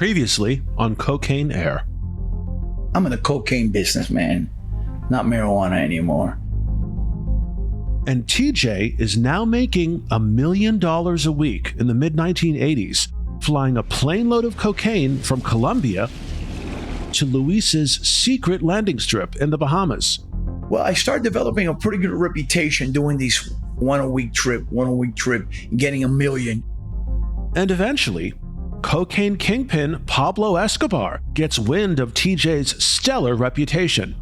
Previously on Cocaine Air. I'm in the cocaine business, man. Not marijuana anymore. And TJ is now making $1 million a week in the mid-1980s, flying a plane load of cocaine from Colombia to Luis's secret landing strip in the Bahamas. Well, I started developing a pretty good reputation doing these one a week trip, and getting $1 million. And eventually, cocaine kingpin Pablo Escobar gets wind of TJ's stellar reputation.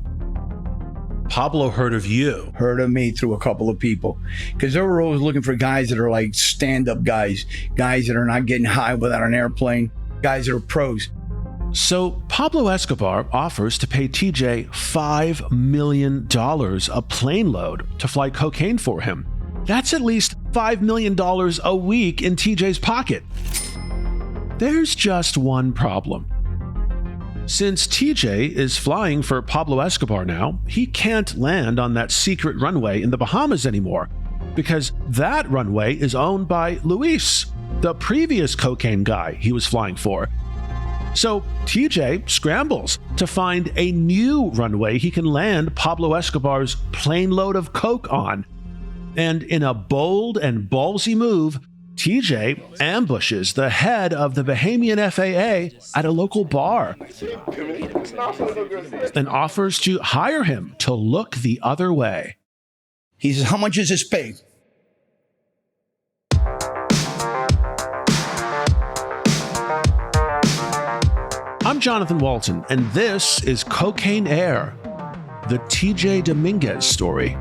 Pablo heard of you. Heard of me through a couple of people. Because they were always looking for guys that are like stand-up guys that are not getting high without an airplane, guys that are pros. So Pablo Escobar offers to pay TJ $5 million a plane load to fly cocaine for him. That's at least $5 million a week in TJ's pocket. There's just one problem. Since TJ is flying for Pablo Escobar now, he can't land on that secret runway in the Bahamas anymore because that runway is owned by Luis, the previous cocaine guy he was flying for. So TJ scrambles to find a new runway he can land Pablo Escobar's plane load of coke on. And in a bold and ballsy move, TJ ambushes the head of the Bahamian FAA at a local bar and offers to hire him to look the other way. He says, "How much is this pay?" I'm Jonathan Walton, and this is Cocaine Air, the TJ Dominguez story,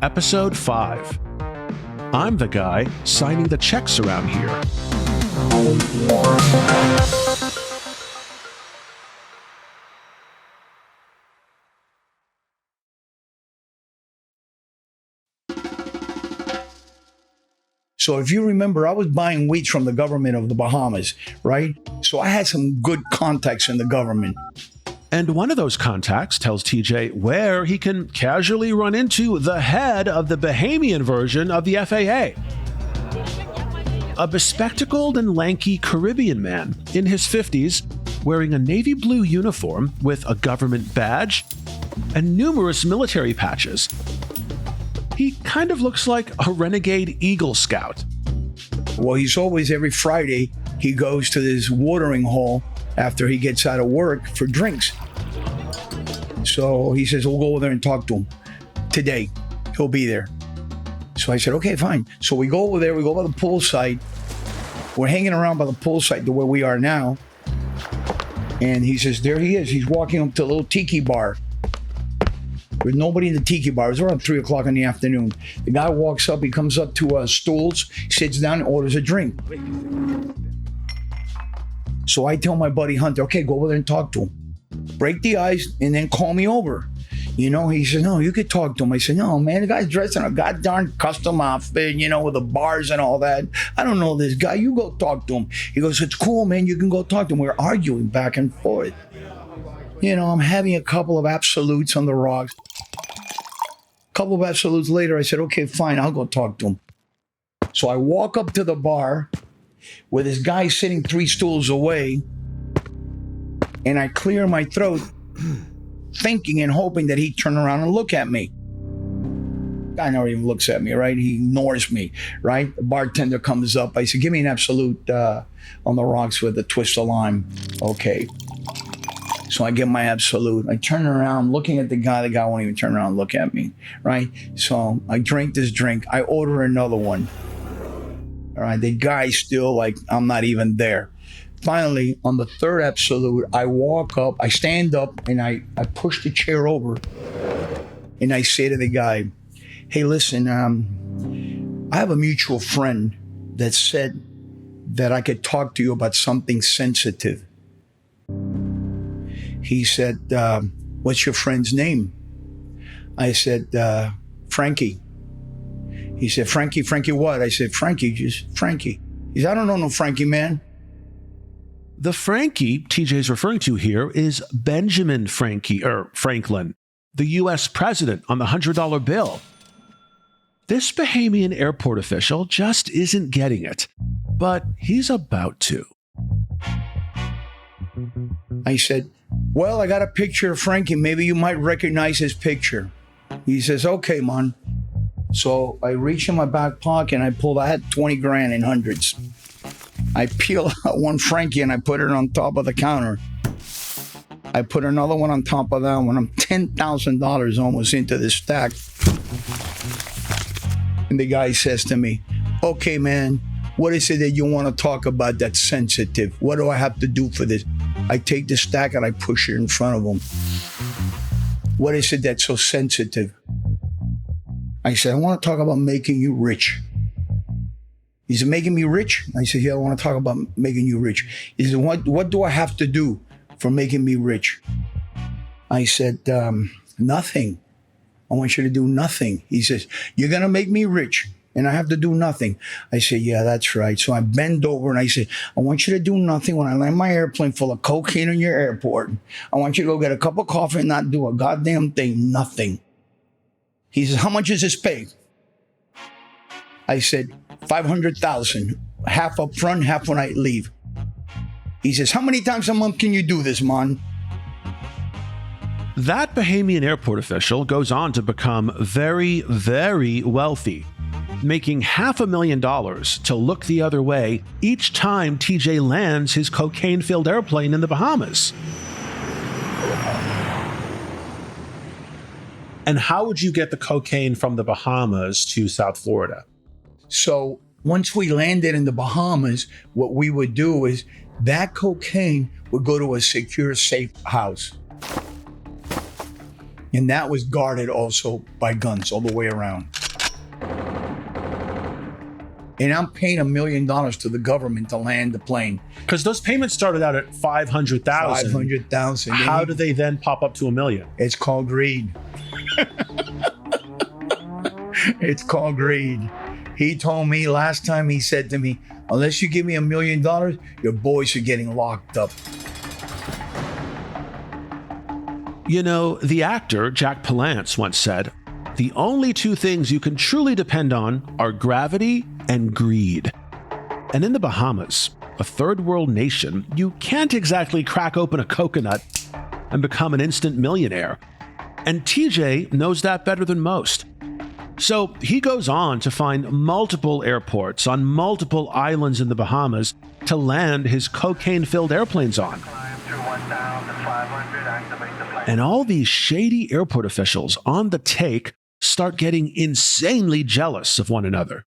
Episode 5. I'm the guy signing the checks around here. So if you remember, I was buying weed from the government of the Bahamas, right? So I had some good contacts in the government. And one of those contacts tells TJ where he can casually run into the head of the Bahamian version of the FAA. A bespectacled and lanky Caribbean man in his 50s, wearing a navy blue uniform with a government badge and numerous military patches. He kind of looks like a renegade Eagle Scout. Well, he's always, every Friday, he goes to this watering hole after he gets out of work for drinks. So he says, we'll go over there and talk to him. Today, he'll be there. So I said, okay, fine. So we go over there, we go by the poolside. We're hanging around by the poolside to where we are now. And he says, there he is. He's walking up to a little tiki bar. There's nobody in the tiki bar. It was around 3 o'clock in the afternoon. The guy walks up, he comes up to stools, sits down and orders a drink. So I tell my buddy Hunter, okay, go over there and talk to him. Break the ice and then call me over. You know, he said, no, you could talk to him. I said, no, man, the guy's dressed in a goddamn custom outfit, you know, with the bars and all that. I don't know this guy. You go talk to him. He goes, it's cool, man. You can go talk to him. We're arguing back and forth. You know, I'm having a couple of absolutes on the rocks. A couple of absolutes later, I said, okay, fine, I'll go talk to him. So I walk up to the bar where this guy sitting 3 stools away, and I clear my throat, thinking and hoping that he'd turn around and look at me. Guy never even looks at me, right? He ignores me, right? The bartender comes up. I said, give me an absolute on the rocks with a twist of lime. Okay. So I get my absolute. I turn around, looking at the guy. The guy won't even turn around and look at me, right? So I drink this drink. I order another one. All right, the guy's still like, I'm not even there. Finally, on the third absolute, I walk up, I stand up, and I push the chair over, and I say to the guy, hey, listen, I have a mutual friend that said that I could talk to you about something sensitive. He said, what's your friend's name? I said, Frankie. He said, Frankie what? I said, Frankie, just Frankie. He said, I don't know no Frankie, man. The Frankie TJ's referring to here is Benjamin Franklin, the U.S. president on the $100 bill. This Bahamian airport official just isn't getting it, but he's about to. I said, well, I got a picture of Frankie. Maybe you might recognize his picture. He says, okay, man. So I reach in my back pocket and I pull, I had 20 grand in hundreds. I peel out one Frankie and I put it on top of the counter. I put another one on top of that one. I'm $10,000 almost into this stack. And the guy says to me, okay, man, what is it that you want to talk about that's sensitive? What do I have to do for this? I take the stack and I push it in front of him. What is it that's so sensitive? I said, I want to talk about making you rich. He said, making me rich? I said, yeah, I want to talk about making you rich. He said, what do I have to do for making me rich? I said, nothing. I want you to do nothing. He says, you're going to make me rich and I have to do nothing. I said, yeah, that's right. So I bend over and I said, I want you to do nothing when I land my airplane full of cocaine in your airport. I want you to go get a cup of coffee and not do a goddamn thing, nothing. He says, how much is this pay? I said, $500,000, half up front, half when I leave. He says, how many times a month can you do this, man? That Bahamian airport official goes on to become very, very wealthy, making $500,000 to look the other way each time TJ lands his cocaine-filled airplane in the Bahamas. And how would you get the cocaine from the Bahamas to South Florida? So once we landed in the Bahamas, what we would do is that cocaine would go to a secure, safe house. And that was guarded also by guns all the way around. And I'm paying $1 million to the government to land the plane. Because those payments started out at $500,000. $500,000. How do they then pop up to $1 million? It's called greed. It's called greed. He told me last time, he said to me, unless you give me $1 million, your boys are getting locked up. You know, the actor Jack Palance once said, the only two things you can truly depend on are gravity and greed. And in the Bahamas, a third world nation, you can't exactly crack open a coconut and become an instant millionaire. And TJ knows that better than most. So he goes on to find multiple airports on multiple islands in the Bahamas to land his cocaine-filled airplanes on. And all these shady airport officials on the take start getting insanely jealous of one another.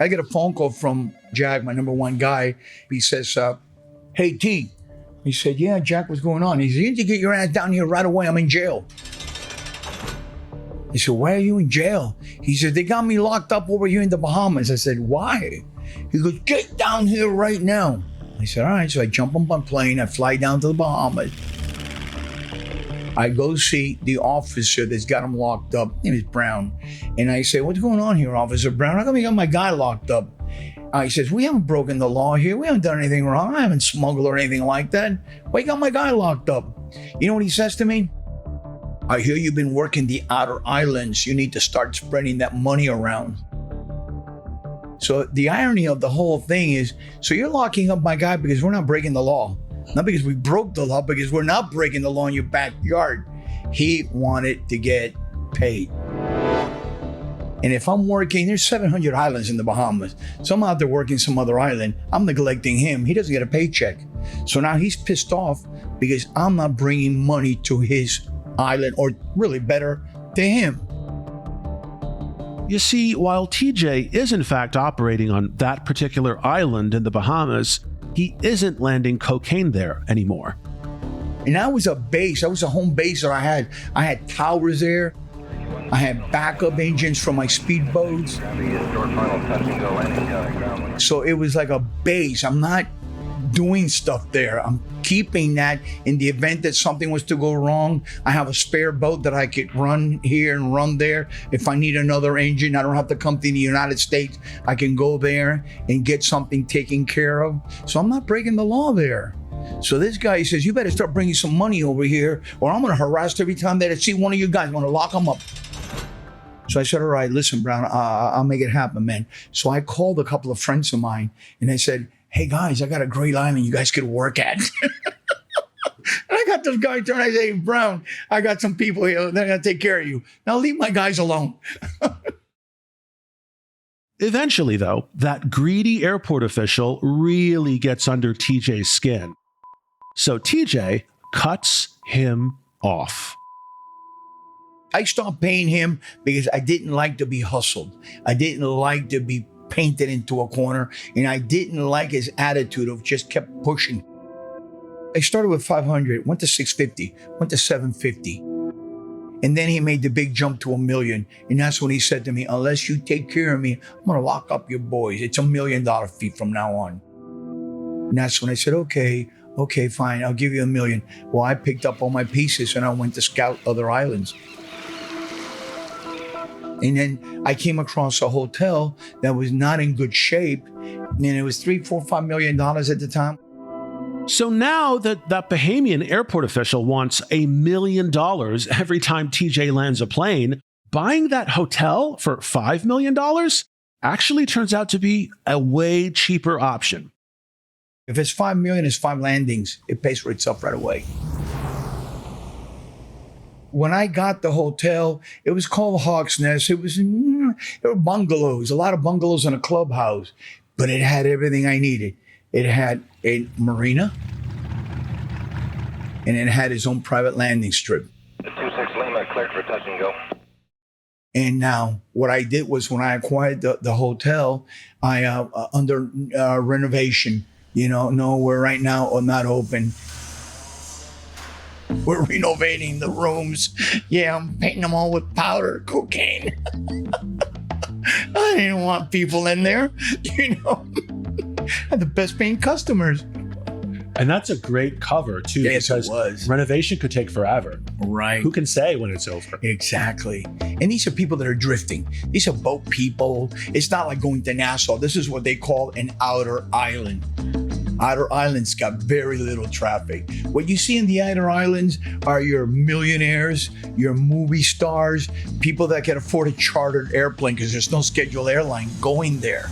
I get a phone call from Jack, my number one guy. He says, hey, T. He said, yeah, Jack, what's going on? He said, you need to get your ass down here right away. I'm in jail. He said, why are you in jail? He said, they got me locked up over here in the Bahamas. I said, why? He goes, get down here right now. I said, all right. So I jump on my plane. I fly down to the Bahamas. I go see the officer that's got him locked up. His name is Brown. And I say, what's going on here, Officer Brown? How come you got my guy locked up? He says, we haven't broken the law here. We haven't done anything wrong. I haven't smuggled or anything like that. Why you got my guy locked up? You know what he says to me? I hear you've been working the outer islands. You need to start spreading that money around. So the irony of the whole thing is, so you're locking up my guy because we're not breaking the law. Not because we broke the law, because we're not breaking the law in your backyard. He wanted to get paid. And if I'm working, there's 700 islands in the Bahamas. So I'm out there working some other island. I'm neglecting him. He doesn't get a paycheck. So now he's pissed off because I'm not bringing money to his island, or really better, to him. You see, while TJ is in fact operating on that particular island in the Bahamas, he isn't landing cocaine there anymore. And that was a base. That was a home base that I had. I had towers there. I had backup engines from my speedboats. So it was like a base. I'm not doing stuff there. I'm keeping that in the event that something was to go wrong. I have a spare boat that I could run here and run there. If I need another engine, I don't have to come to the United States. I can go there and get something taken care of. So I'm not breaking the law there. So this guy says, you better start bringing some money over here, or I'm going to harass every time that I see one of you guys. I'm going to lock them up. So I said, all right, listen, Brown, I'll make it happen, man. So I called a couple of friends of mine and I said, hey guys, I got a great island you guys could work at. And I got this guy turn. I say, hey, Brown, I got some people here. They're going to take care of you. Now leave my guys alone. Eventually, though, that greedy airport official really gets under TJ's skin. So TJ cuts him off. I stopped paying him because I didn't like to be hustled. I didn't like to be painted into a corner. And I didn't like his attitude of just kept pushing. I started with 500, went to 650, went to 750. And then he made the big jump to $1 million. And that's when he said to me, unless you take care of me, I'm going to lock up your boys. It's $1 million fee from now on. And that's when I said, okay, fine. I'll give you $1 million. Well, I picked up all my pieces and I went to scout other islands. And then I came across a hotel that was not in good shape. And it was $3, $4, $5 million at the time. So now that Bahamian airport official wants $1 million every time TJ lands a plane, buying that hotel for $5 million actually turns out to be a way cheaper option. If it's $5 million, it's 5 landings. It pays for itself right away. When I got the hotel, it was called Hawk's Nest. There were bungalows, a lot of bungalows in a clubhouse, but it had everything I needed. It had a marina, and it had its own private landing strip. 26 Lima, cleared for touch and go. And now what I did was when I acquired the hotel, I under renovation, no, we're right now not open. We're renovating the rooms. Yeah, I'm painting them all with powder cocaine. I didn't want people in there, I had the best paying customers. And that's a great cover, too, yes, because it was. Renovation could take forever. Right. Who can say when it's over? Exactly. And these are people that are drifting. These are boat people. It's not like going to Nassau. This is what they call an outer island. Outer islands got very little traffic. What you see in the outer islands are your millionaires, your movie stars, people that can afford a chartered airplane because there's no scheduled airline going there.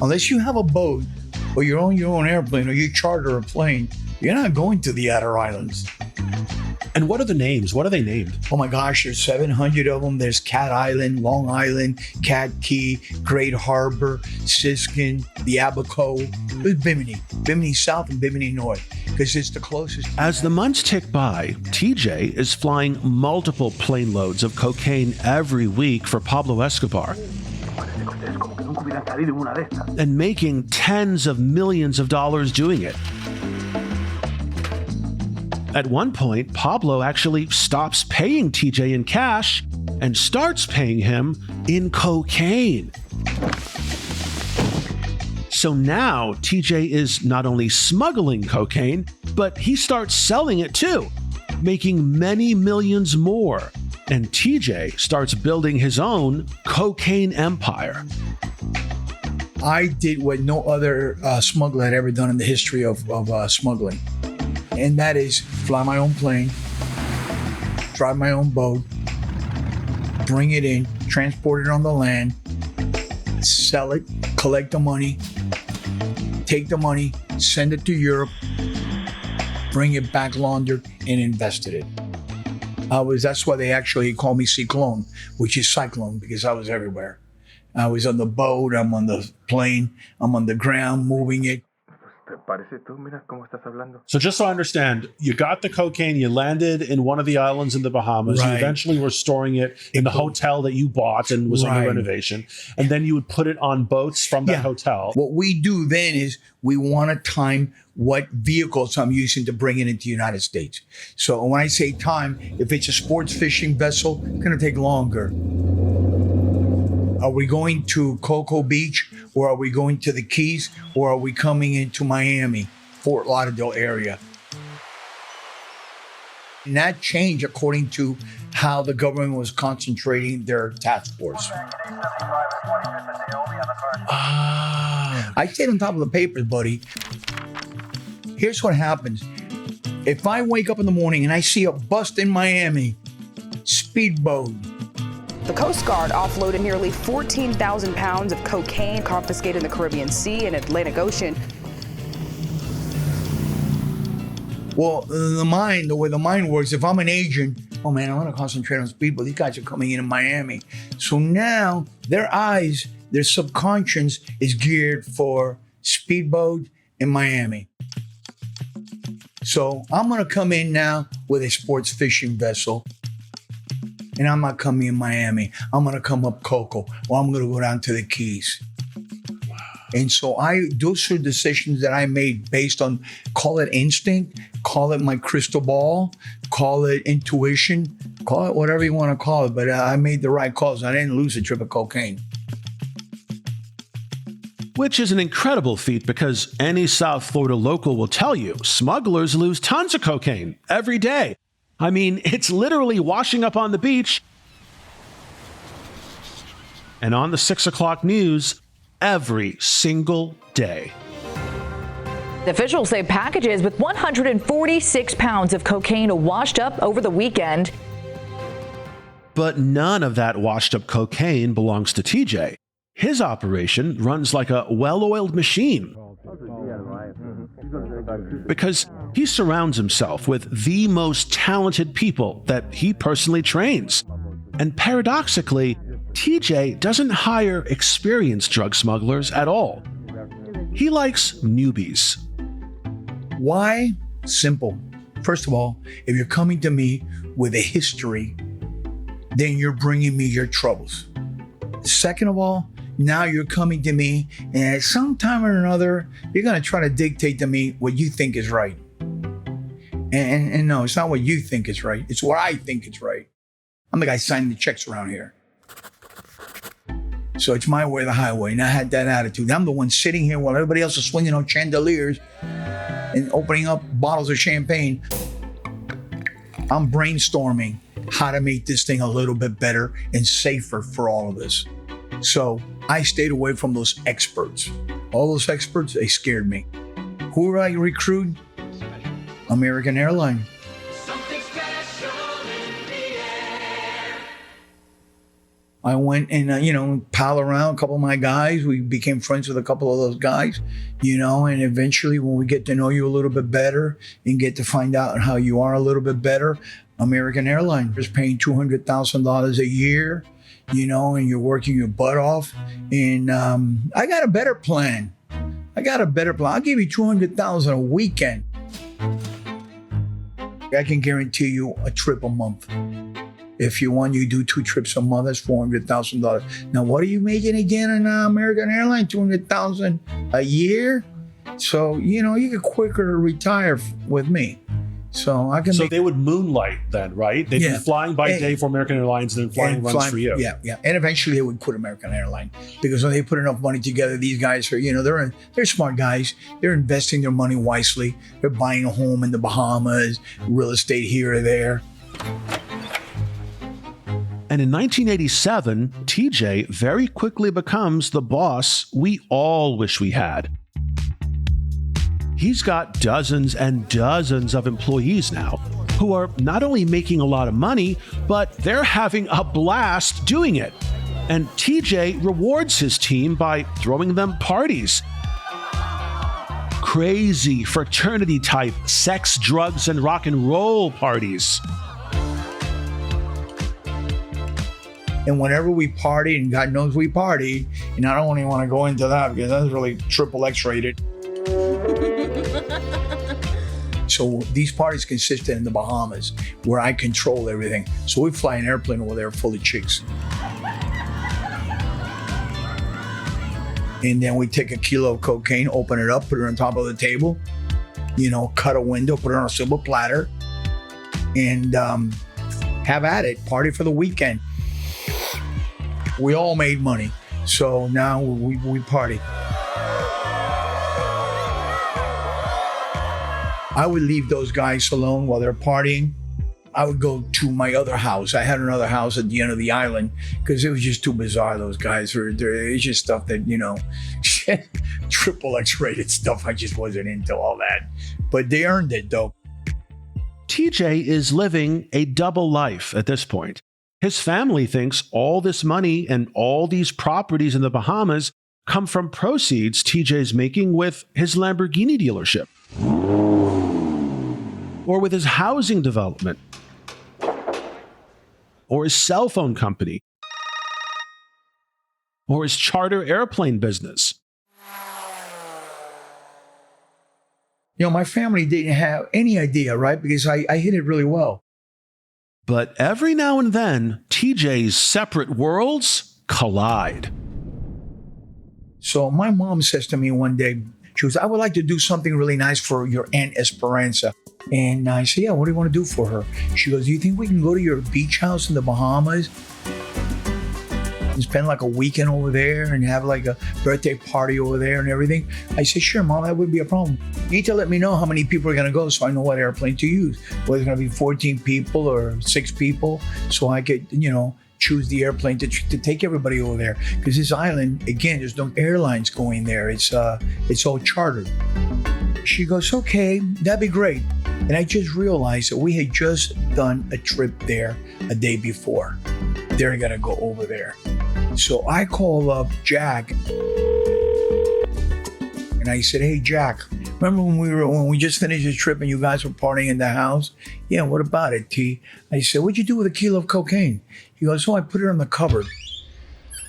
Unless you have a boat or you own your own airplane or you charter a plane, you're not going to the outer islands. And what are the names? What are they named? Oh my gosh, there's 700 of them. There's Cat Island, Long Island, Cat Key, Great Harbor, Siskin, the Abaco. There's Bimini South and Bimini North, because it's the closest. As the months tick by, TJ is flying multiple plane loads of cocaine every week for Pablo Escobar and making tens of millions of dollars doing it. At one point, Pablo actually stops paying TJ in cash and starts paying him in cocaine. So now TJ is not only smuggling cocaine, but he starts selling it too, making many millions more. And TJ starts building his own cocaine empire. I did what no other smuggler had ever done in the history of smuggling. And that is fly my own plane, drive my own boat, bring it in, transport it on the land, sell it, collect the money, take the money, send it to Europe, bring it back laundered, and invested it. That's why they actually call me Cyclone, which is cyclone, because I was everywhere. I was on the boat, I'm on the plane, I'm on the ground moving it. So just so I understand, you got the cocaine, you landed in one of the islands in the Bahamas, Right. You eventually were storing it in the hotel that you bought and was under Right. renovation, and then you would put it on boats from that hotel. What we do then is we want to time what vehicles I'm using to bring it into the United States. So when I say time, if it's a sports fishing vessel, it's going to take longer. Are we going to Cocoa Beach, or are we going to the Keys, or are we coming into Miami, Fort Lauderdale area? And that changed according to how the government was concentrating their task force. I stayed on top of the papers, buddy. Here's what happens. If I wake up in the morning and I see a bust in Miami, speedboat, The Coast Guard offloaded nearly 14,000 pounds of cocaine confiscated in the Caribbean Sea and Atlantic Ocean. Well, the way the mind works, if I'm an agent, oh man, I want to concentrate on speed, but these guys are coming in Miami. So now their eyes, their subconscious is geared for speedboat in Miami. So I'm going to come in now with a sports fishing vessel. And I'm not coming in Miami. I'm going to come up Coco, or I'm going to go down to the Keys. And so those are decisions that I made based on, call it instinct, call it my crystal ball, call it intuition, call it whatever you want to call it. But I made the right calls. I didn't lose a trip of cocaine. Which is an incredible feat because any South Florida local will tell you smugglers lose tons of cocaine every day. I mean, it's literally washing up on the beach and on the 6 o'clock news every single day. The officials say packages with 146 pounds of cocaine washed up over the weekend. But none of that washed up cocaine belongs to TJ. His operation runs like a well-oiled machine because he surrounds himself with the most talented people that he personally trains. And paradoxically, TJ doesn't hire experienced drug smugglers at all. He likes newbies. Why? Simple. First of all, if you're coming to me with a history, then you're bringing me your troubles. Second of all, now you're coming to me, and at some time or another, you're going to try to dictate to me what you think is right. And no, it's not what you think is right. It's what I think is right. I'm the guy signing the checks around here. So it's my way or the highway. And I had that attitude. I'm the one sitting here while everybody else is swinging on chandeliers and opening up bottles of champagne. I'm brainstorming how to make this thing a little bit better and safer for all of us. So I stayed away from those experts. All those experts, they scared me. Who did I recruit? American Airlines. I went and, pal around a couple of my guys. We became friends with a couple of those guys, and eventually when we get to know you a little bit better and get to find out how you are a little bit better, American Airlines is paying $200,000 a year, and you're working your butt off. And I got a better plan. I'll give you $200,000 a weekend. I can guarantee you a trip a month. If you want, you do 2 trips a month, that's $400,000. Now, what are you making again on American Airlines? $200,000 a year? So, you could quicker retire with me. So I can. So they would moonlight then, right? They'd be flying by day for American Airlines and then flying runs for you. Yeah. And eventually they would quit American Airlines because when they put enough money together, these guys are, they're smart guys. They're investing their money wisely. They're buying a home in the Bahamas, real estate here or there. And in 1987, TJ very quickly becomes the boss we all wish we had. He's got dozens and dozens of employees now who are not only making a lot of money, but they're having a blast doing it. And TJ rewards his team by throwing them parties. Crazy fraternity type sex, drugs, and rock and roll parties. And whenever we partied, and God knows we partied, and I don't even want to go into that because that's really XXX rated. So these parties consisted in the Bahamas where I control everything. So we fly an airplane over there full of chicks. And then we take a kilo of cocaine, open it up, put it on top of the table, cut a window, put it on a silver platter, and have at it, party for the weekend. We all made money. So now we party. I would leave those guys alone while they're partying. I would go to my other house. I had another house at the end of the island because it was just too bizarre. Those guys it's just stuff that, XXX rated stuff. I just wasn't into all that. But they earned it though. TJ is living a double life at this point. His family thinks all this money and all these properties in the Bahamas come from proceeds TJ's making with his Lamborghini dealership, or with his housing development, or his cell phone company, or his charter airplane business. You know, my family didn't have any idea, right? Because I hid it really well. But every now and then, TJ's separate worlds collide. So my mom says to me one day, she goes, I would like to do something really nice for your Aunt Esperanza. And I said, yeah, what do you want to do for her? She goes, do you think we can go to your beach house in the Bahamas and spend like a weekend over there and have like a birthday party over there and everything? I said, sure, Mom, that wouldn't be a problem. You need to let me know how many people are going to go so I know what airplane to use. Whether it's going to be 14 people or 6 people, so I could, choose the airplane to take everybody over there. Because this island, again, there's no airlines going there. It's all chartered. She goes, okay, that'd be great. And I just realized that we had just done a trip there a day before. They're going to go over there. So I call up Jack and I said, hey, Jack, remember when we just finished the trip and you guys were partying in the house? Yeah, what about it, T? I said, what'd you do with a kilo of cocaine? He goes, I put it on the cupboard.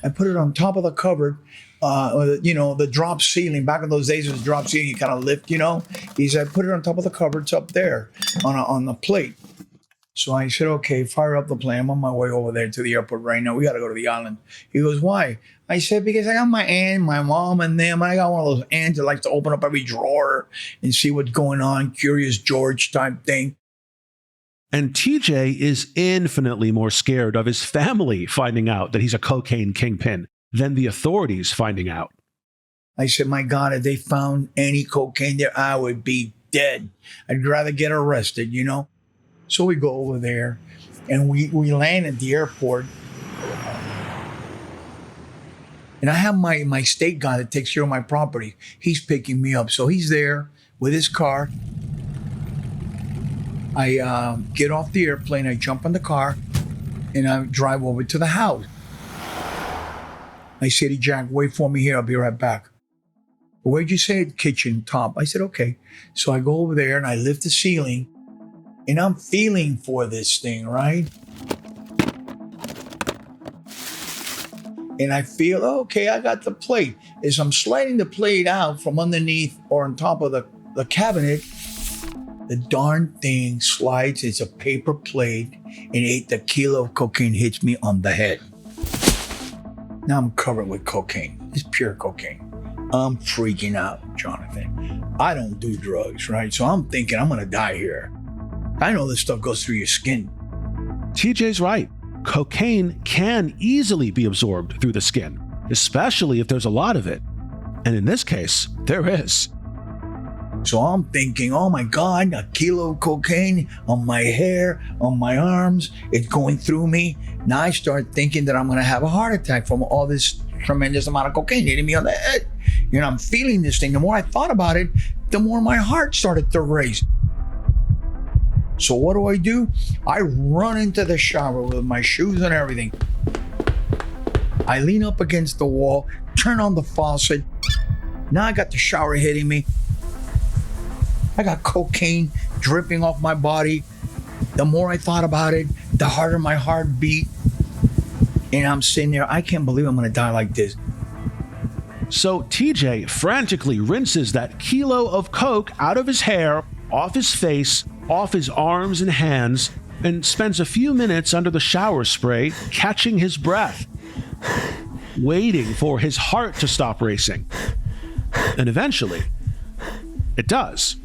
I put it on top of the cupboard, the drop ceiling. Back in those days, it was drop ceiling, you kind of lift, He said, I put it on top of the cupboard. It's up there on the plate. So I said, okay, fire up the plane. I'm on my way over there to the airport right now. We got to go to the island. He goes, why? I said, because I got my aunt, my mom, and them. I got one of those aunts that likes to open up every drawer and see what's going on. Curious George type thing. And TJ is infinitely more scared of his family finding out that he's a cocaine kingpin than the authorities finding out. I said, my God, if they found any cocaine there, I would be dead. I'd rather get arrested, So we go over there and we land at the airport. And I have my state guy that takes care of my property. He's picking me up. So he's there with his car. I get off the airplane, I jump in the car, and I drive over to the house. I said to Jack, wait for me here, I'll be right back. Where'd you say it? Kitchen top. I said, okay. So I go over there and I lift the ceiling, and I'm feeling for this thing, right? And I feel, okay, I got the plate. As I'm sliding the plate out from underneath or on top of the cabinet, the darn thing slides. It's a paper plate, and the kilo of cocaine hits me on the head. Now I'm covered with cocaine. It's pure cocaine. I'm freaking out, Jonathan. I don't do drugs, right? So I'm thinking I'm going to die here. I know this stuff goes through your skin. TJ's right. Cocaine can easily be absorbed through the skin, especially if there's a lot of it. And in this case, there is. So I'm thinking, oh my God, a kilo of cocaine on my hair, on my arms, it's going through me. Now I start thinking that I'm going to have a heart attack from all this tremendous amount of cocaine hitting me on the head. I'm feeling this thing. The more I thought about it, the more my heart started to race. So what do? I run into the shower with my shoes and everything. I lean up against the wall, turn on the faucet. Now I got the shower hitting me. I got cocaine dripping off my body. The more I thought about it, the harder my heart beat. And I'm sitting there, I can't believe I'm going to die like this. So TJ frantically rinses that kilo of coke out of his hair, off his face, off his arms and hands, and spends a few minutes under the shower spray catching his breath, waiting for his heart to stop racing. And eventually, it does.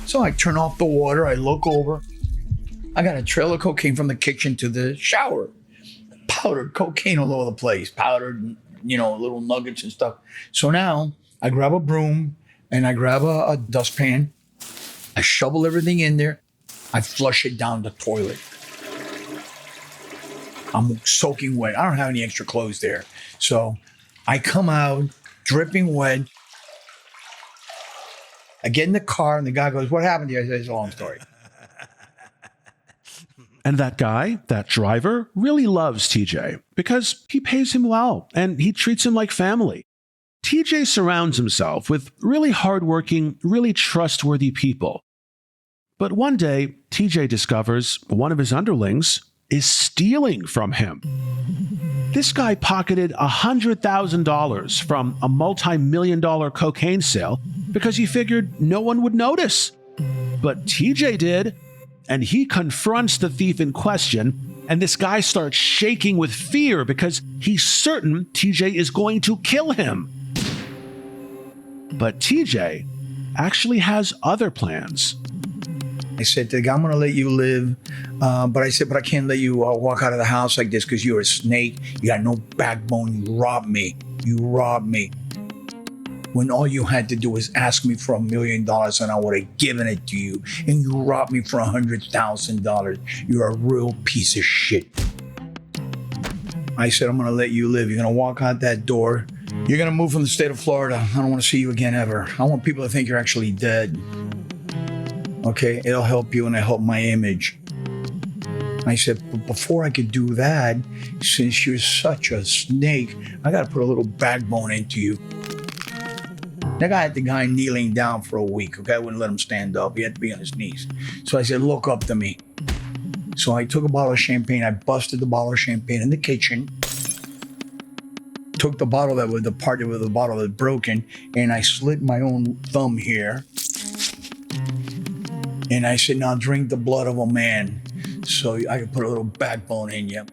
So I turn off the water, I look over. I got a trail of cocaine from the kitchen to the shower. Powdered cocaine all over the place. Powdered, little nuggets and stuff. So now I grab a broom and I grab a dustpan. I shovel everything in there. I flush it down the toilet. I'm soaking wet. I don't have any extra clothes there. So I come out dripping wet. I get in the car and the guy goes, what happened to you? I said, it's a long story. And that guy, that driver, really loves TJ because he pays him well and he treats him like family. TJ surrounds himself with really hardworking, really trustworthy people. But one day, TJ discovers one of his underlings is stealing from him. This guy pocketed $100,000 from a multi-million-dollar cocaine sale because he figured no one would notice. But TJ did, and he confronts the thief in question, and this guy starts shaking with fear because he's certain TJ is going to kill him. But TJ actually has other plans. I said to the guy, I'm going to let you live. But I can't let you walk out of the house like this because you're a snake. You got no backbone. You robbed me. When all you had to do was ask me for $1 million and I would have given it to you. And you robbed me for $100,000. You're a real piece of shit. I said, I'm going to let you live. You're going to walk out that door. You're going to move from the state of Florida. I don't want to see you again ever. I want people to think you're actually dead. Okay, it'll help you and it'll help my image. I said, but before I could do that, since you're such a snake, I got to put a little backbone into you. I had the guy kneeling down for a week, okay? I wouldn't let him stand up. He had to be on his knees. So I said, look up to me. So I took a bottle of champagne. I busted the bottle of champagne in the kitchen. Took the bottle that was the part of the bottle that was broken, and I slit my own thumb here. And I said, now drink the blood of a man so I can put a little backbone in you.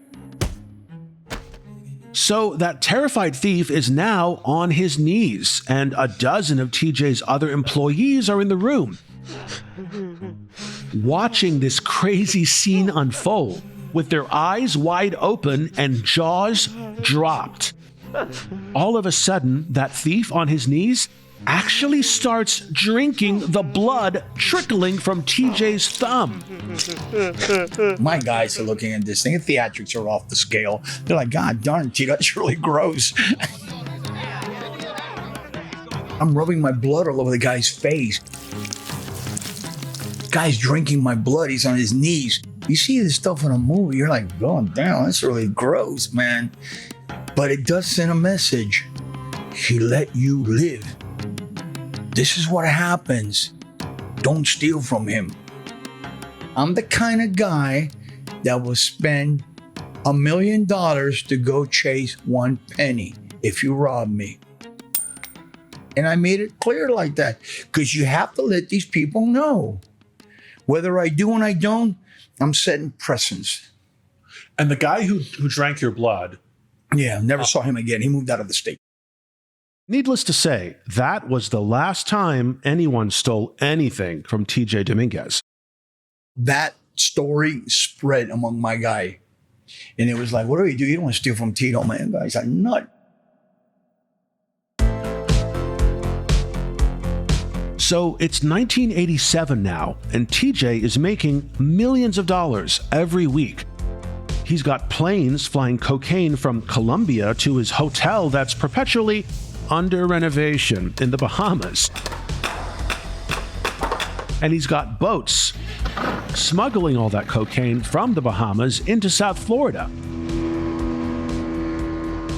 So that terrified thief is now on his knees, and a dozen of TJ's other employees are in the room, watching this crazy scene unfold with their eyes wide open and jaws dropped. All of a sudden, that thief on his knees actually starts drinking the blood trickling from TJ's thumb. My guys are looking at this thing. The theatrics are off the scale. They're like, God darn, T, that's really gross. I'm rubbing my blood all over the guy's face. Guy's drinking my blood. He's on his knees. You see this stuff in a movie, you're like, going down. That's really gross, man. But it does send a message. He let you live. This is what happens. Don't steal from him. I'm the kind of guy that will spend $1 million to go chase one penny if you rob me. And I made it clear like that because you have to let these people know. Whether I do and I don't, I'm setting precedents. And the guy who drank your blood... Yeah, never saw him again. He moved out of the state. Needless to say, that was the last time anyone stole anything from TJ Dominguez. That story spread among my guy. And it was like, what do you do? You don't want to steal from Tito, man. Guy's like, nut. So it's 1987 now, and TJ is making millions of dollars every week. He's got planes flying cocaine from Colombia to his hotel that's perpetually under renovation in the Bahamas. And he's got boats smuggling all that cocaine from the Bahamas into South Florida.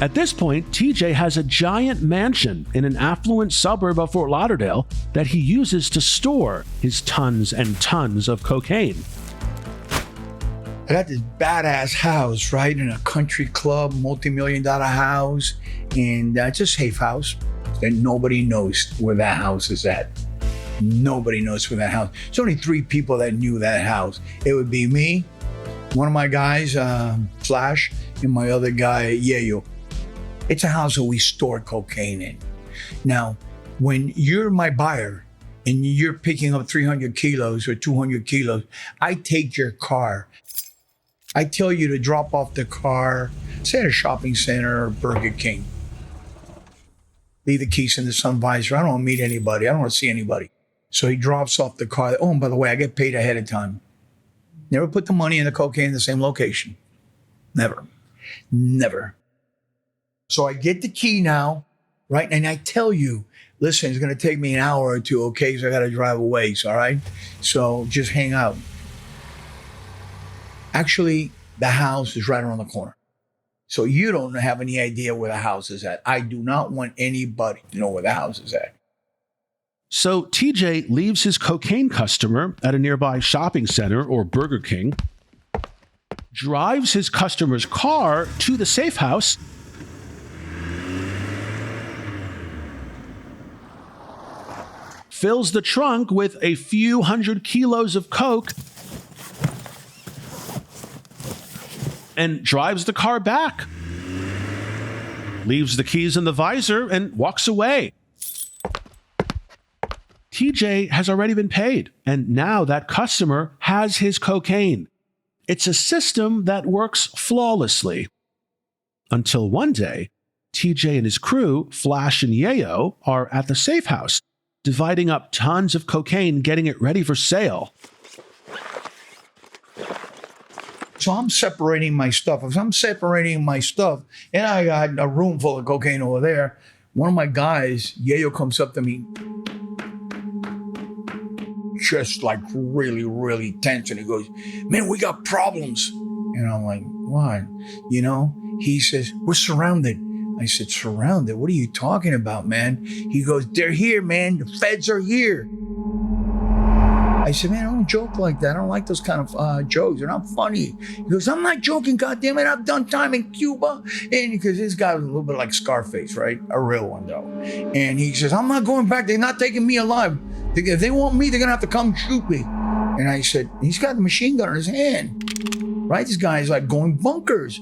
At this point, TJ has a giant mansion in an affluent suburb of Fort Lauderdale that he uses to store his tons and tons of cocaine. I got this badass house, right, in a country club, multi-million-dollar house, and it's a safe house. And nobody knows where that house is at. Nobody knows where that house. There's only 3 people that knew that house. It would be me, one of my guys, Flash, and my other guy, Yayo. It's a house that we store cocaine in. Now, when you're my buyer and you're picking up 300 kilos or 200 kilos, I take your car. I tell you to drop off the car, say at a shopping center or Burger King. Leave the keys in the sun visor. I don't want to meet anybody. I don't want to see anybody. So he drops off the car. Oh, and by the way, I get paid ahead of time. Never put the money and the cocaine in the same location. Never. Never. So I get the key now, right? And I tell you, listen, it's going to take me an hour or 2, okay? So I got to drive away, all right? So just hang out. Actually, the house is right around the corner. So you don't have any idea where the house is at. I do not want anybody to know where the house is at. So TJ leaves his cocaine customer at a nearby shopping center or Burger King, drives his customer's car to the safe house, fills the trunk with a few hundred kilos of coke, and drives the car back. Leaves the keys in the visor and walks away. TJ has already been paid, and now that customer has his cocaine. It's a system that works flawlessly. Until one day, TJ and his crew, Flash and Yayo, are at the safe house, dividing up tons of cocaine, getting it ready for sale. So I'm separating my stuff. If I'm separating my stuff, and I got a room full of cocaine over there, one of my guys, Yayo, comes up to me, just like really, really tense. And he goes, man, we got problems. And I'm like, what? You know, he says, we're surrounded. I said, surrounded? What are you talking about, man? He goes, they're here, man. The feds are here. I said, man, I don't joke like that. I don't like those kind of jokes. They're not funny. He goes, I'm not joking, goddammit. I've done time in Cuba. And because this guy was a little bit like Scarface, right? A real one, though. And he says, I'm not going back. They're not taking me alive. If they want me, they're going to have to come shoot me. And I said, he's got the machine gun in his hand, right? This guy's like going bonkers.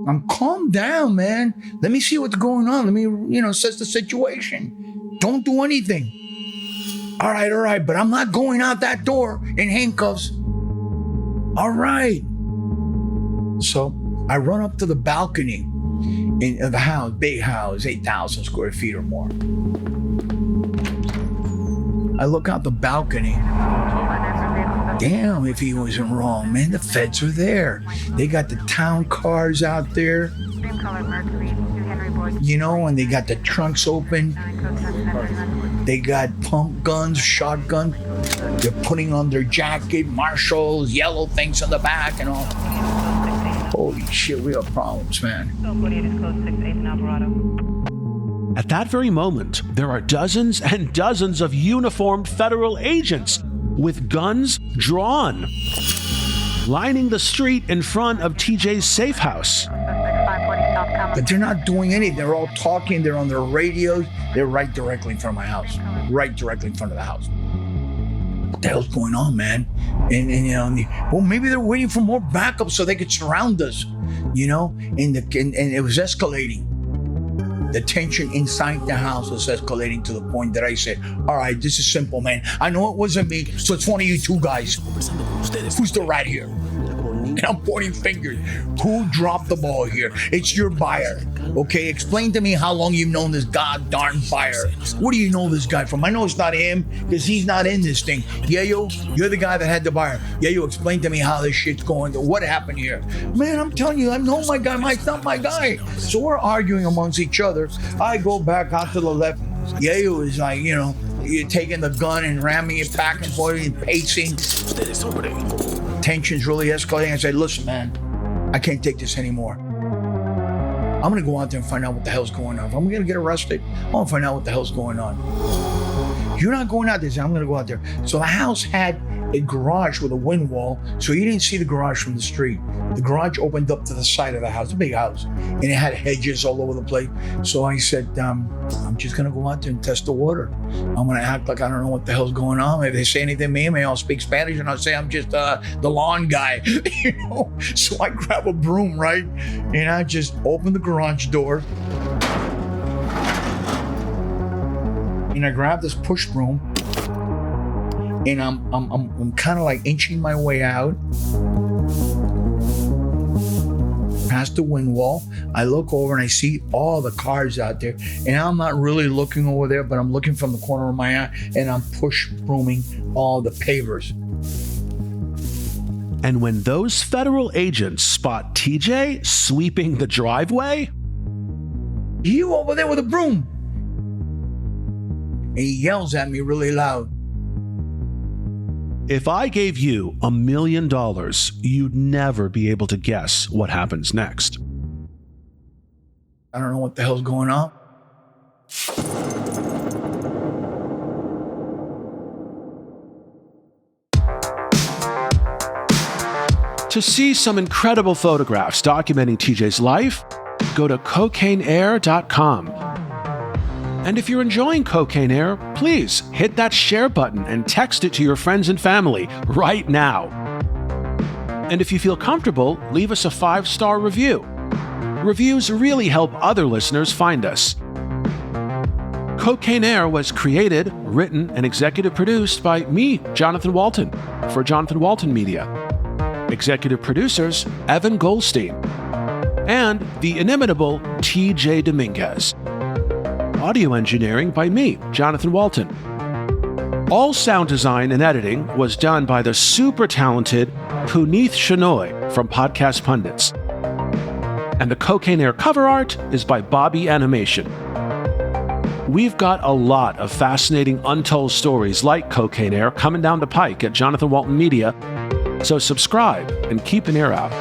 I'm calm down, man. Let me see what's going on. Let me, assess the situation. Don't do anything. All right, but I'm not going out that door in handcuffs. All right. So I run up to the balcony in the house, big house, 8,000 square feet or more. I look out the balcony. Damn, if he wasn't wrong, man, the feds are there. They got the town cars out there. And they got the trunks open. They got pump guns, shotgun. They're putting on their jacket, marshals, yellow things on the back and all. Holy shit, we have problems, man. At that very moment, there are dozens and dozens of uniformed federal agents with guns drawn, lining the street in front of TJ's safe house. But they're not doing anything. They're all talking. They're on their radios. They're right directly in front of my house. Right directly in front of the house. What the hell's going on, man? Well, maybe they're waiting for more backup so they could surround us, and it was escalating. The tension inside the house was escalating to the point that I said, all right, this is simple, man. I know it wasn't me, so it's one of you two guys. Who's the rat here? And I'm pointing fingers. Who dropped the ball here? It's your buyer. Okay, explain to me how long you've known this goddamn buyer. What do you know this guy from? I know it's not him because he's not in this thing. Yayo, you're the guy that had the buyer. Yayo, explain to me how this shit's going. What happened here? Man, I'm telling you, I know my guy. Mike's not my guy. So we're arguing amongst each other. I go back out to the left. Yayo is like, you're taking the gun and ramming it back and forth and pacing. Tension's really escalating. I said, listen, man, I can't take this anymore. I'm going to go out there and find out what the hell's going on. If I'm going to get arrested, I'm going to find out what the hell's going on. You're not going out there. I'm going to go out there. So the house had a garage with a wind wall, so you didn't see the garage from the street. The garage opened up to the side of the house, a big house, and it had hedges all over the place. So I said, I'm just going to go out there and test the water. I'm going to act like I don't know what the hell's going on. If they say anything to me, maybe I'll speak Spanish and I'll say I'm just the lawn guy. So I grab a broom, right? And I just open the garage door. And I grab this push broom. And I'm kind of like inching my way out past the wind wall. I look over and I see all the cars out there, and I'm not really looking over there, but I'm looking from the corner of my eye, and I'm push brooming all the pavers. And when those federal agents spot TJ sweeping the driveway, you over there with a broom, and he yells at me really loud. If I gave you $1 million, you'd never be able to guess what happens next. I don't know what the hell's going on. To see some incredible photographs documenting TJ's life, go to cocaineair.com. And if you're enjoying Cocaine Air, please hit that share button and text it to your friends and family right now. And if you feel comfortable, leave us a 5-star review. Reviews really help other listeners find us. Cocaine Air was created, written, and executive produced by me, Jonathan Walton, for Jonathan Walton Media. Executive producers, Evan Goldstein, and the inimitable TJ Dominguez. Audio engineering by me, Jonathan Walton. All sound design and editing was done by the super talented Puneeth Shenoy from Podcast Pundits. And the Cocaine Air cover art is by Bobby Animation. We've got a lot of fascinating untold stories like Cocaine Air coming down the pike at Jonathan Walton Media, so subscribe and keep an ear out.